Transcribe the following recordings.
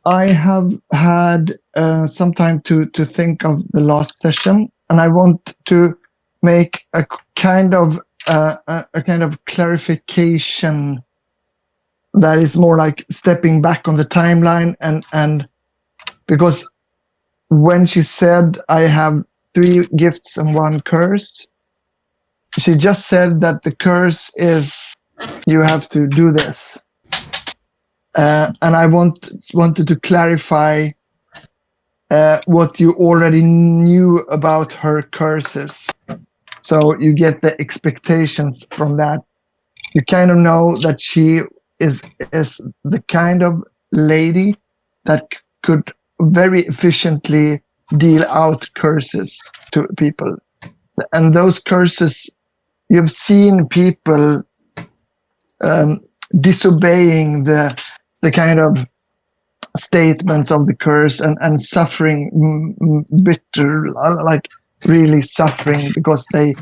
I have had some time to think of the last session, and I want to make a kind of clarification that is more like stepping back on the timeline, and because when she said I have 3 gifts and 1 curse, she just said that the curse is you have to do this. And I wanted to clarify what you already knew about her curses. So you get the expectations from that. You kind of know that she is the kind of lady that could very efficiently deal out curses to people. And those curses, you've seen people disobeying the kind of statements of the curse and suffering bitter, like really suffering because they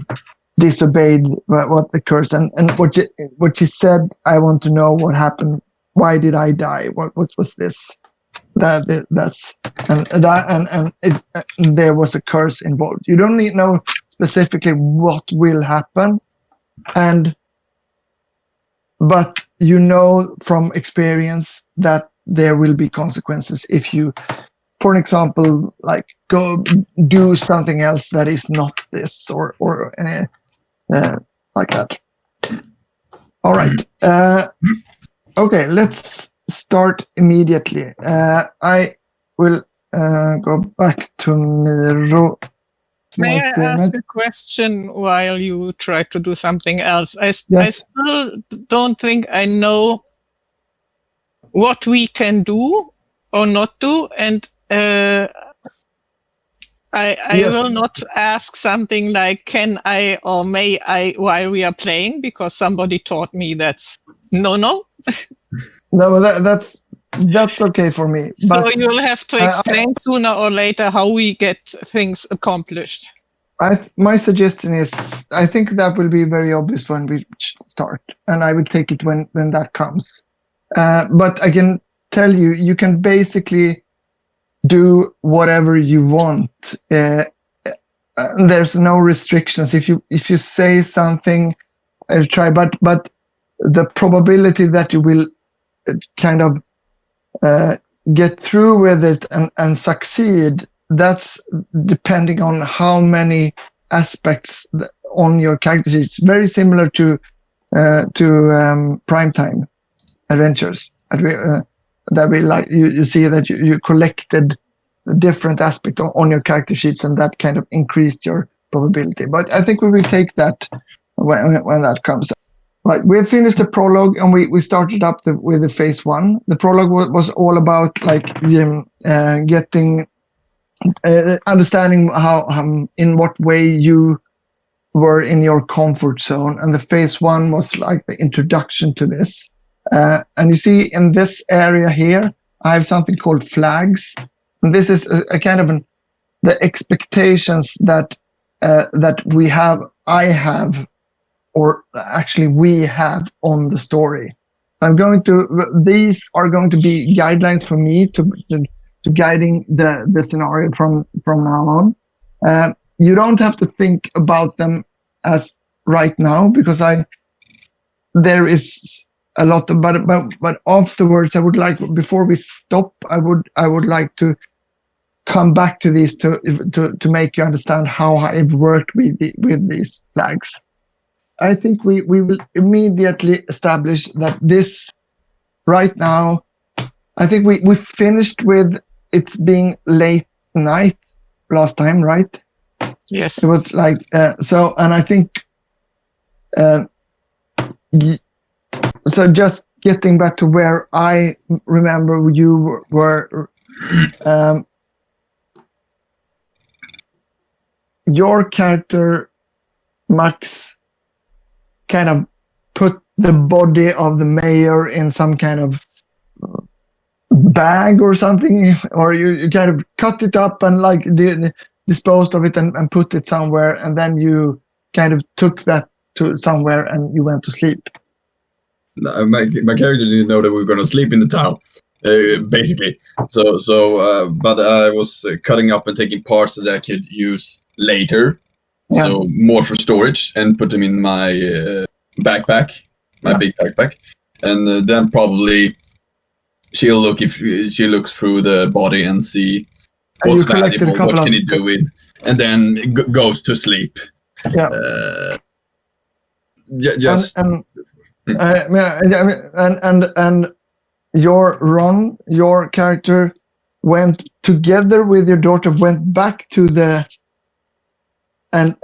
disobeyed what the curse and what she said. I want to know what happened. Why did I die? What was this? That's and there was a curse involved. You don't need know specifically what will happen, but you know from experience that there will be consequences if you, for example, like go do something else that is not this or like that. All right. Okay, let's start immediately. I will go back to Miro. May I ask a question while you try to do something else? I still don't think I know what we can do or not do, and I will not ask something like can I or may I while we are playing, because somebody taught me that's no. No, that's okay for me. So you'll have to explain sooner or later how we get things accomplished. My suggestion is, I think that will be very obvious when we start, and I will take it when that comes. But I can tell you, you can basically do whatever you want. There's no restrictions. If you say something, try. But the probability that you will kind of get through with it and succeed, that's depending on how many aspects on your character sheet. It's very similar to Primetime Adventures. That we like you see that you collected different aspects on your character sheets, and that kind of increased your probability. But I think we will take that when that comes up. Right, we have finished the prologue, and we started up with the phase 1. The prologue was all about like getting understanding how in what way you were in your comfort zone, and the phase 1 was like the introduction to this. And you see in this area here, I have something called flags, and this is a kind of the expectations that we have. I have. Or actually we have on the story. These are going to be guidelines for me to guiding the scenario from now on. You don't have to think about them as right now, because there is a lot of, but afterwards I would like, before we stop, I would like to come back to these to make you understand how I've worked with these flags. I think we will immediately establish that this right now, I think we finished with it's being late night last time, right? Yes. It was like, so, and I think, so just getting back to where I remember you were, your character, Max, kind of put the body of the mayor in some kind of bag or something, or you kind of cut it up and like disposed of it and put it somewhere, and then you kind of took that to somewhere and you went to sleep. No, my character didn't know that we were going to sleep in the town. basically. But I was cutting up and taking parts that I could use later. Yeah. So more for storage, and put them in my backpack, big backpack, and then probably she'll look if she looks through the body and see what's valuable, what can you do with, and then goes to sleep. Yeah. Just and your character went together with your daughter, went back to the and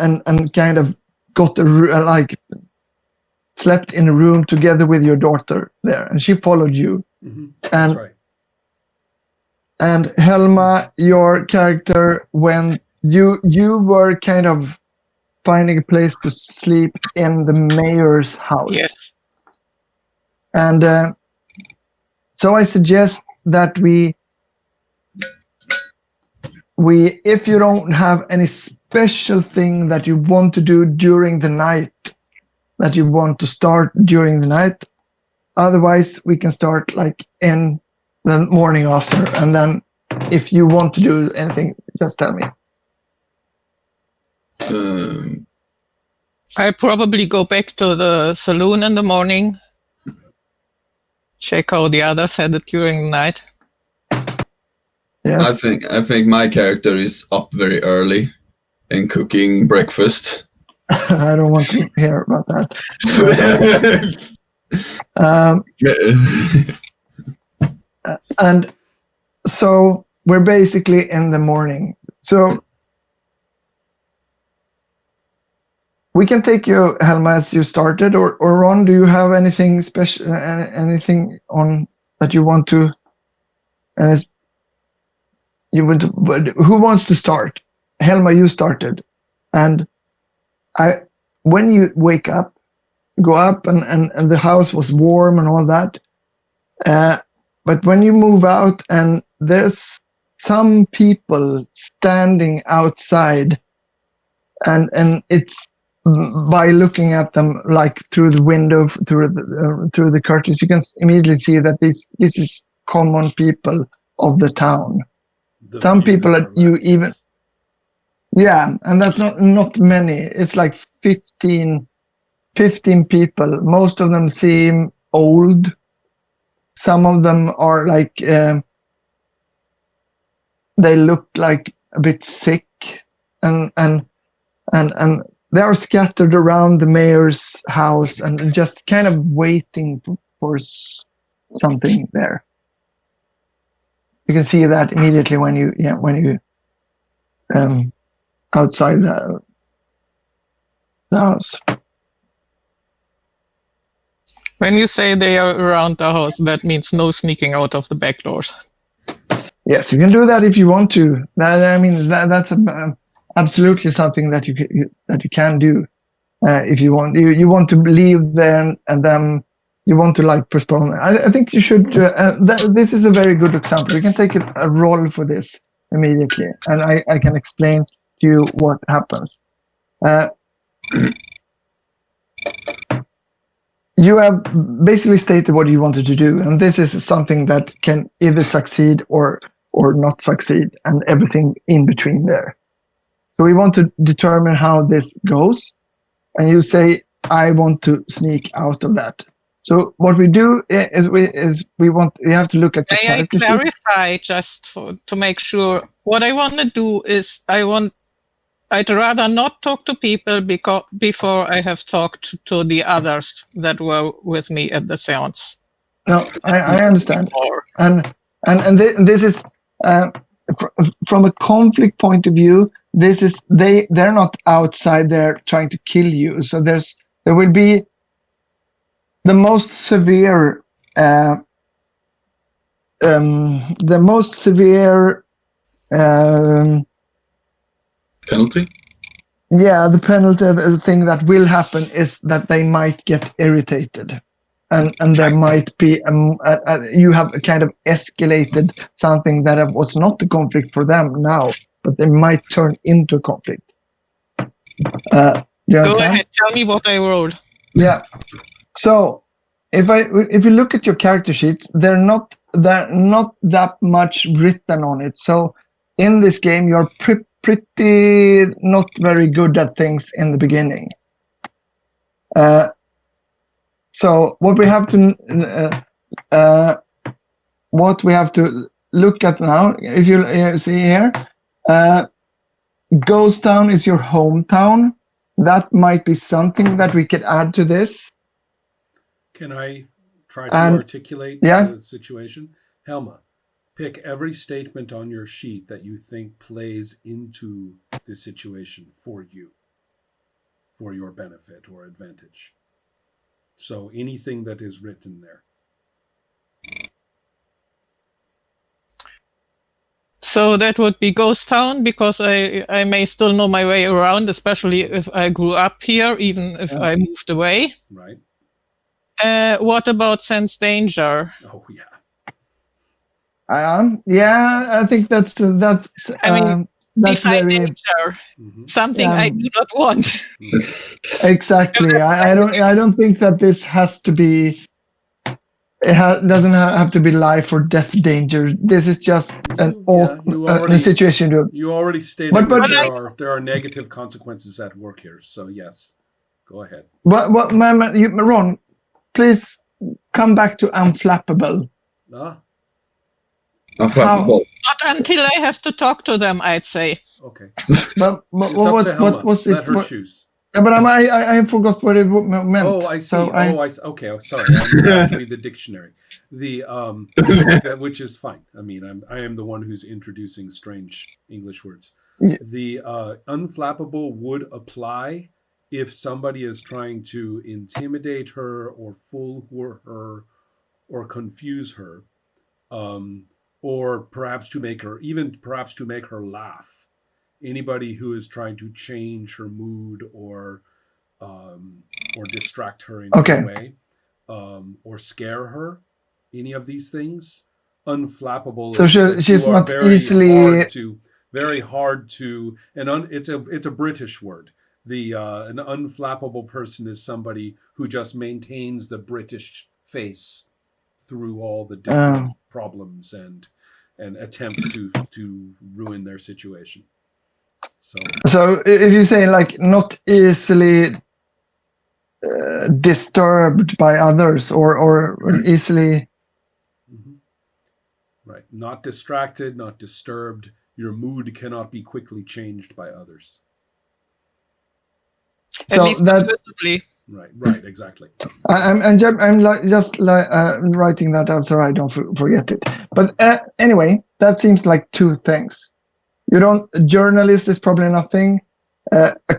kind of got like slept in a room together with your daughter there, and she followed you. Mm-hmm. And That's right. And Helma, your character, when you were kind of finding a place to sleep in the mayor's house. Yes. And so I suggest that we, if you don't have any special thing that you want to do during the night, that you want to start during the night, otherwise we can start like in the morning after, and then if you want to do anything, just tell me. I probably go back to the saloon in the morning, check how the others had it during the night. Yes. I think my character is up very early and cooking breakfast. I don't want to hear about that. And so we're basically in the morning. So we can take you, Helma, as you started, or Ron, do you have anything special, anything on that you want to? And who wants to start? Helma, you started, and when you wake up, go up, and the house was warm and all that. But when you move out, and there's some people standing outside, and it's by looking at them like through the window, through the curtains, you can immediately see that this is common people of the town. Some people that you even, yeah, and that's not many. It's like 15 people. Most of them seem old. Some of them are like, they look like a bit sick, and they are scattered around the mayor's house and just kind of waiting for something there. You can see that immediately when you outside the house. When you say they are around the house, that means no sneaking out of the back doors. Yes, you can do that if you want to. That's absolutely something that you can do if you want. You want to leave then, and then you want to like postpone. I think you should. This is a very good example. You can take a roll for this immediately, and I can explain to you what happens. You have basically stated what you wanted to do, and this is something that can either succeed or not succeed, and everything in between there. So we want to determine how this goes, and you say, I want to sneak out of that. So what we do is we have to look at the character sheet. May I clarify just to make sure? What I want to do is I'd rather not talk to people before I have talked to the others that were with me at the seance. No, I understand. And this is from a conflict point of view. This is they're not outside there trying to kill you. So there will be the most severe penalty. Yeah, the penalty, the thing that will happen is that they might get irritated, and there might be you have kind of escalated something that was not a conflict for them now, but they might turn into a conflict. Go ahead, tell me what I rolled. Yeah. So if you look at your character sheets, they're not there not that much written on it. So in this game, you're pretty not very good at things in the beginning. So what we have to look at now, if you see here, Ghost Town is your hometown. That might be something that we could add to this. Can I try to articulate the situation? Helma, pick every statement on your sheet that you think plays into the situation for you, for your benefit or advantage. So anything that is written there. So that would be Ghost Town, because I may still know my way around, especially if I grew up here, even if I moved away. Right. What about Sense Danger? Oh, yeah. I think that's define very danger. Something I do not want. Exactly. I don't think that this has to be. Doesn't have to be life or death danger. This is just a situation. You already stated that there are negative consequences at work here. So yes, go ahead. Ron, please come back to unflappable. Unflappable. Not until I have to talk to them, I'd say. Okay. What was it? Let her choose. Yeah, but I forgot what it meant. Oh, I see. So okay. Sorry. I'm going to read the dictionary. Which is fine. I mean, I am the one who's introducing strange English words. Yeah. The unflappable would apply if somebody is trying to intimidate her or fool her or confuse her, or perhaps to make her laugh. Anybody who is trying to change her mood or distract her in any way, or scare her, any of these things, unflappable. So she's not very hard to, and it's a British word. An unflappable person is somebody who just maintains the British face through all the different problems and attempts to ruin their situation. So if you say like not easily disturbed by others or easily, right, not distracted, not disturbed. Your mood cannot be quickly changed by others. At least visibly. Right, exactly. I'm just writing that out so I don't forget it. But anyway, that seems like two things. Journalist is probably nothing.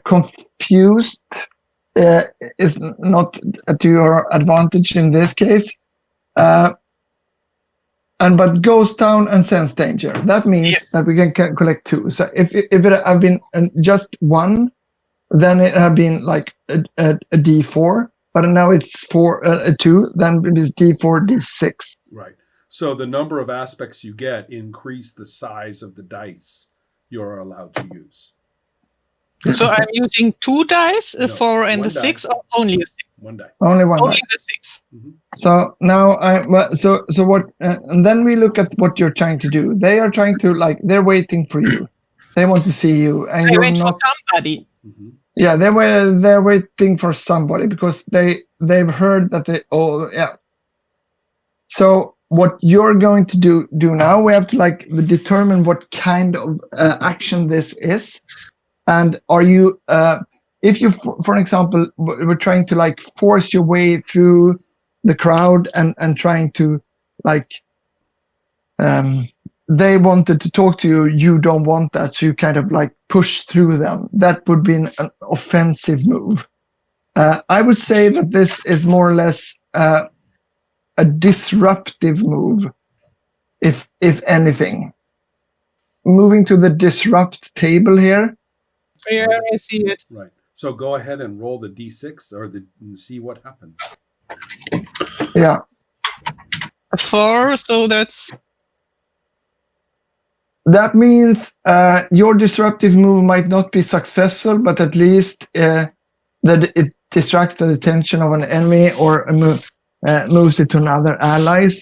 Confused is not to your advantage in this case. But Ghost Town and Sense Danger. That means that we can collect two. So if it had been just one, then it had been like a D4. But now it's 2. Then it is D4, D6. Right. So the number of aspects you get increase the size of the dice you're allowed to use. So I'm using 2 dice, a 4 and a 6, or only a 6? One die. Only one. Only the 6. Mm-hmm. So now so what? And then we look at what you're trying to do. They are trying to they're waiting for you. They want to see you, and they you're wait not. For somebody. Mm-hmm. Yeah, they're waiting for somebody because they've heard that they. Oh yeah. So what you're going to do now? We have to determine what kind of action this is, and are you? If you, for example, were trying to force your way through the crowd and trying to they wanted to talk to you, you don't want that, so you kind of push through them. That would be an offensive move. I would say that this is more or less a disruptive move, if anything. Moving to the disrupt table here. Yeah, I see it. Right. So go ahead and roll the D6 and see what happens. Yeah. 4, so that means your disruptive move might not be successful, but at least that it distracts the attention of an enemy or moves it to another allies.